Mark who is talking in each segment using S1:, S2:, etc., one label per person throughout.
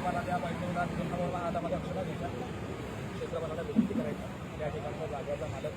S1: क्षेत्रफळाला त्या पाहिजे आता मला अक्षरा घ्यायचा क्षेत्रफळाला विनंती करायचा त्या ठिकाणचा जागेचा मालक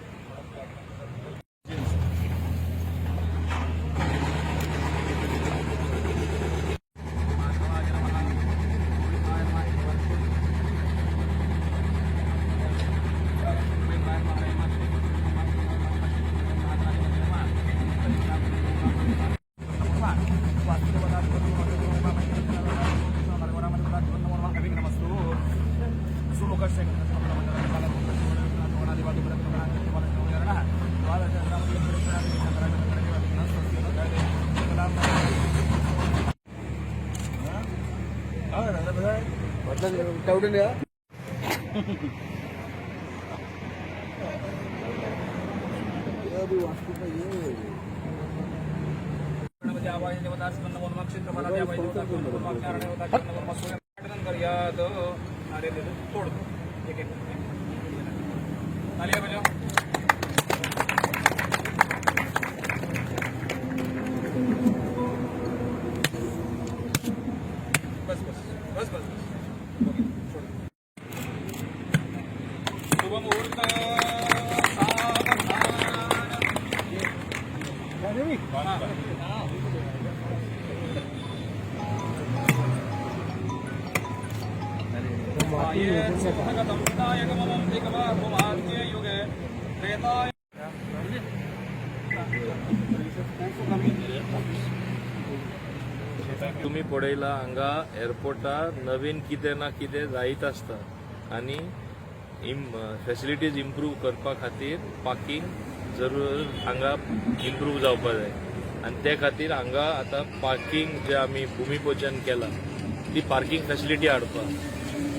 S2: तुम्ही पळयला हांगा एअरपोर्टार नवीन कितें ना कितें जायत आसता आनी फॅसिलिटीज इम्प्रूव करपा खातीर पार्किंग जरूर हांगा इम्प्रूव जावपा जाय आनी ते खातीर हांगा आतां पार्किंग जे आमी भुमिपूजन केलां ती पार्किंग फॅसिलिटी हाडपा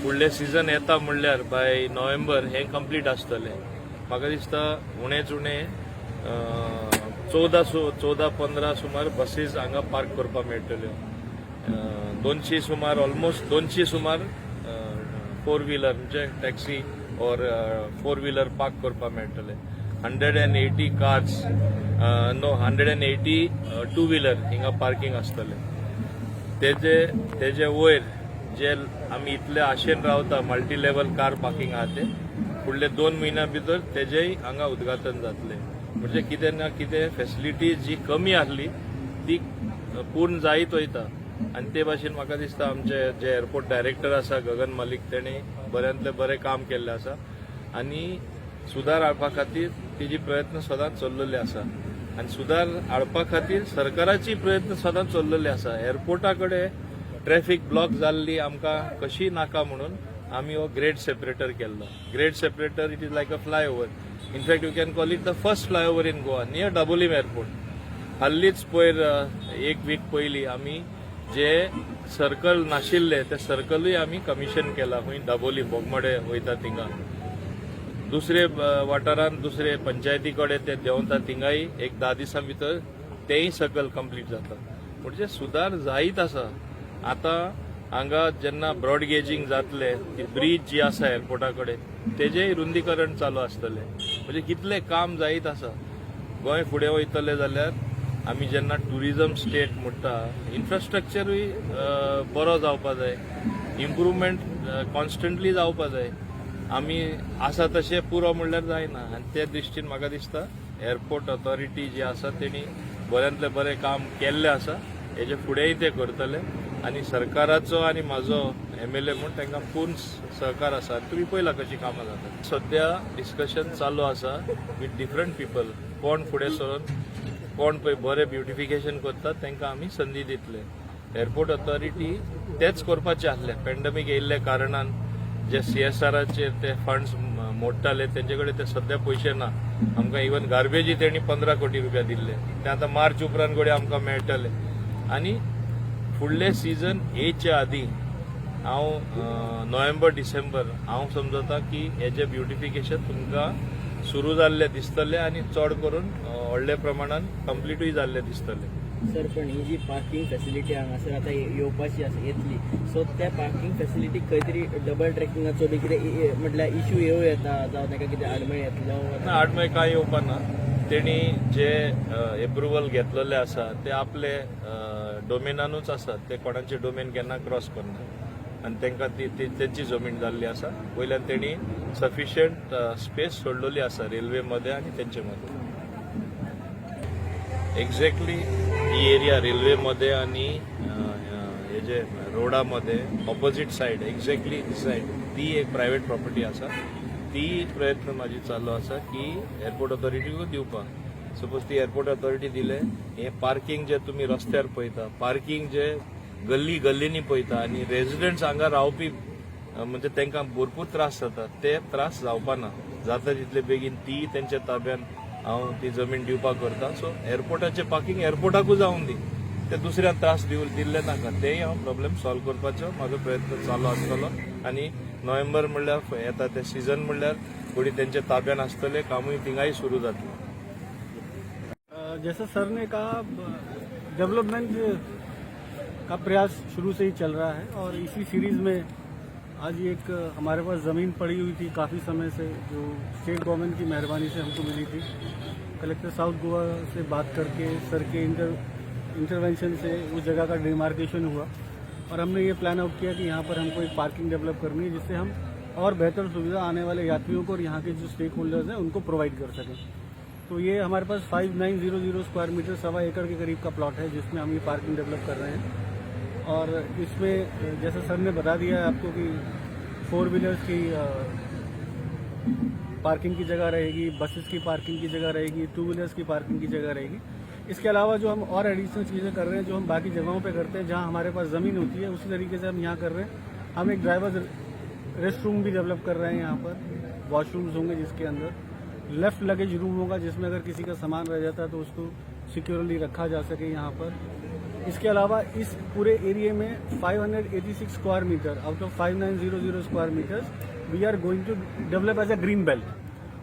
S2: फुडले सीजन येता म्हणल्यार बाय नोव्हेंबर हे कंप्लीट आसतले म्हाका दिसता उणेच उणें 14-15 सुमार बसीस हांगा पार्क करपा मेळटल्यो 200 सुमार ऑलमोस्ट 200 सुमार 4 व्हिलर म्हणजे टॅक्सी और 4 व्हिलर पार्क करपा मेळटले 180 कार्स 180 2 व्हिलर हिंगा पार्किंग आसतले तेजे वयर जे आमी इतले आशेन रावता मल्टी लेवल कार पार्किंग आहा ते फुडले 2 म्हयन्या भितर तेजेय हांगा उद्घाटन जातले म्हणजे कितें ना कितें फॅसिलिटी जी कमी आसली ती पूर्ण जायत वयता आनी ते भाशेन म्हाका दिसता आमचे जे एअरपोर्ट डायरेक्टर आसा गगन मलीक तेणी बऱ्यांतले बरें काम केल्लें आसा आनी सुदार हाडपा खातीर तेजी प्रयत्न सदांच चल्लेले आसा आनी सुदार हाडपा खातीर सरकाराची प्रयत्न सदांच चल्लेले आसा एअरपोर्टा कडेन ट्रॅफिक ब्लॉक जाल्ली आमकां कशी नाका म्हणून आमी हो ग्रेड सेपरेटर केल्लो grade separator it is like a flyover in fact you can call it the first flyover in Goa near Dabolim airport हाल्लीच पयर एक वीक पयलीं आमी जे सर्कल नाशिल्ले ते सर्कलूय आमी कमिशन केला खंय दाबोलीम बोगमडे वयता थिंगा दुसरे वाठारांत दुसरे पंचायती कडेन ते देंवता थिंगाय एक 10 दिसां भितर तेय सर्कल कंप्लीट जाता म्हणजे सुदार जायत आसा आतां हांगा जेन्ना ब्रॉड गेजींग जातले ती ब्रीज जी आसा एअरपोर्टा कडेन तेजेय रुंदीकरण चालू आसतलें म्हणजे कितलें काम जायत आसा गोंय फुडें वयतलें जाल्यार आमी जेन्ना टुरिजम स्टेट म्हणटा इन्फ्रास्ट्रक्चरूय बरो जावपा जाय इम्प्रुवमेंट कॉन्स्टंटली जावपा जाय आमी आसा तशें पुरो म्हणल्यार जायना आनी ते दृश्टीन म्हाका दिसता एअरपोर्ट ऑथॉरिटी जी आसा तेणी बऱ्यांतलें बरें काम केल्लें आसा हेजे फुडेंय ते करतले आनी सरकाराचो आनी म्हाजो MLA म्हूण तांकां पूर्ण सहकार आसा तुमी पळयलां कशी कामां जातात सद्या डिस्कशन चालू आसा विथ डिफरंट पीपल कोण फुडें सरून कोण पळय बरें ब्युटिफिकेशन करतात तांकां आमी संदी दितले एअरपोर्ट ऑथॉरिटी तेच करपाचें आसलें पॅन्डेमीक येयल्ल्या कारणान जे CSRचेर ते फंड्स मोडटाले तेंचे कडेन ते सद्या पयशे ना आमकां इवन गार्बेजी तेणी 15 कोटी रुपया दिल्ले ते आतां मार्च उपरांत घडये आमकां मेळटले आनी फुडले सीजन येच्या आदीं हांव नोव्हेंबर डिसेंबर हांव समजता की हेजे ब्युटिफिकेशन तुमकां सुरू जाल्ले दिसतले आनी चड करून व्हडल्या प्रमाणान कंप्लीटूय जाल्ले दिसतले
S3: सर पण ही जी पार्किंग फॅसिलिटी हांगासर आतां येवपाची येतली सो त्या पार्किंग फॅसिलिटीक खंय तरी डबल ट्रॅकिंगाचो बी कितें म्हटल्यार इश्यू येता जावं ताका कितें आडमेळ येतलो
S2: आडमेळ कांय येवपाना तेणी जे एप्रुवल घेतलेले आसा ते आपले डोमेनानूच आसात ते कोणाचे डोमेन केन्ना क्रॉस करना आनी तांकां तेंची जमीन जाल्ली आसा. वयल्यान तेणी सफिशियंट स्पेस सोडलेली आसा रेल्वे मध्ये आनी तेंचे मध्ये. एक्झॅक्टली ही एरिया रेल्वे मध्ये आणि हे जे रोडामध्ये ऑपोजिट साइड एक्झॅक्टली साइड ती एक प्रायव्हेट प्रॉपर्टी आसा. ती प्रयत्न माझी चालू आसा की एअरपोर्ट ऑथॉरिटीक दिवपाक. सपोज ती एअरपोर्ट ऑथॉरिटी दिले हे पार्किंग जे तुम्ही रस्त्यार पळयता पार्किंग जे गल्लींनी पळयता आनी रेजिडेंट्स हांगा रावपी म्हणजे तांकां भरपूर त्रास जाता ते त्रास जावपा ना. जाता तितले बेगीन ती तेंच्या ताब्यान हांव ती जमीन दिवपाक करता. सो एअरपोर्टाचे पार्किंग एअरपोर्टाकूच जावन दी ते दुसऱ्यांक त्रास दिल्ले नाका. तेय हांव प्रॉब्लेम सॉल्व करपाचो म्हाजो प्रयत्न चालू आसतलो. आनी नोव्हेंबर म्हणल्यार येता ते सीझन म्हणल्यार थोडी तेंच्या ताब्यान आसतले कामूय थिंगाय सुरू जातलें.
S1: जैसा सर ने कहा डेवलपमेंट का प्रयास शुरू से ही चल रहा है और इसी सीरीज में आज एक हमारे पास ज़मीन पड़ी हुई थी काफ़ी समय से जो स्टेट गवर्नमेंट की मेहरबानी से हमको मिली थी. कलेक्टर साउथ गोवा से बात करके सर के इंटरवेंशन से उस जगह का डिमार्केशन हुआ और हमने ये प्लान आउट किया कि यहाँ पर हमको एक पार्किंग डेवलप करनी है जिससे हम और बेहतर सुविधा आने वाले यात्रियों को और यहाँ के जो स्टेक होल्डर्स हैं उनको प्रोवाइड कर सकें. तो ये हमारे पास 5900 स्क्वायर मीटर 1.25 एकड़ के करीब का प्लॉट है जिसमें हम ये पार्किंग डेवलप कर रहे हैं. और इसमें जैसा सर ने बता दिया है आपको कि 4 व्हीलर्स की पार्किंग की जगह रहेगी, बसेस की पार्किंग की जगह रहेगी, 2 व्हीलर्स की पार्किंग की जगह रहेगी. इसके अलावा जो हम और एडिशनल चीज़ें कर रहे हैं जो हम बाकी जगहों पे करते हैं जहां हमारे पास ज़मीन होती है उसी तरीके से हम यहाँ कर रहे हैं. हम एक ड्राइवर रेस्ट रूम भी डेवलप कर रहे हैं. यहाँ पर वॉशरूम्स होंगे जिसके अंदर लेफ्ट लगेज रूम होगा जिसमें अगर किसी का सामान रह जाता है तो उसको सिक्योरली रखा जा सके यहाँ पर. इसके अलावा इस पूरे एरिया में 586 square metre out of 5900 square metres we are going to develop as a green belt.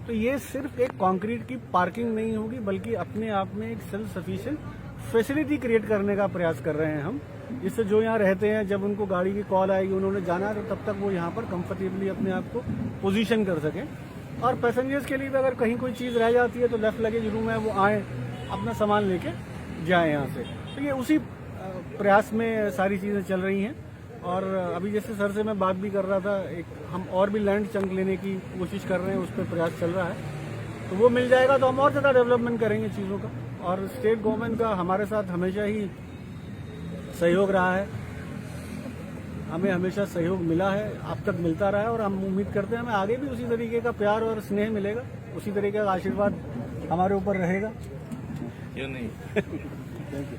S1: तो ये सिर्फ एक कंक्रीट की पार्किंग नहीं होगी बल्कि अपने आप में एक सेल्फ सफिशिएंट फैसिलिटी क्रिएट करने का प्रयास कर रहे हैं हम. इससे जो यहाँ रहते हैं जब उनको गाड़ी की कॉल आएगी उन्होंने जाना है तो तब तक वो यहाँ पर कंफर्टेबली अपने आप को पोजीशन कर सकें. और पैसेंजर्स के लिए भी अगर कहीं कोई चीज़ रह जाती है तो लेफ्ट लगेज रूम है वो आए अपना सामान लेके जाए यहाँ से. तो ये उसी प्रयास में सारी चीज़ें चल रही हैं. और अभी जैसे सर से मैं बात भी कर रहा था एक हम और भी लैंड चंक लेने की कोशिश कर रहे हैं उस पर प्रयास चल रहा है. तो वो मिल जाएगा तो हम और ज़्यादा डेवलपमेंट करेंगे चीज़ों का. और स्टेट गवर्नमेंट का हमारे साथ हमेशा ही सहयोग रहा है. हमें हमेशा सहयोग मिला है अब तक मिलता रहा है और हम उम्मीद करते हैं हमें आगे भी उसी तरीके का प्यार और स्नेह मिलेगा. उसी तरीके का आशीर्वाद हमारे ऊपर रहेगा.
S2: क्यों नहीं.
S1: Thank you.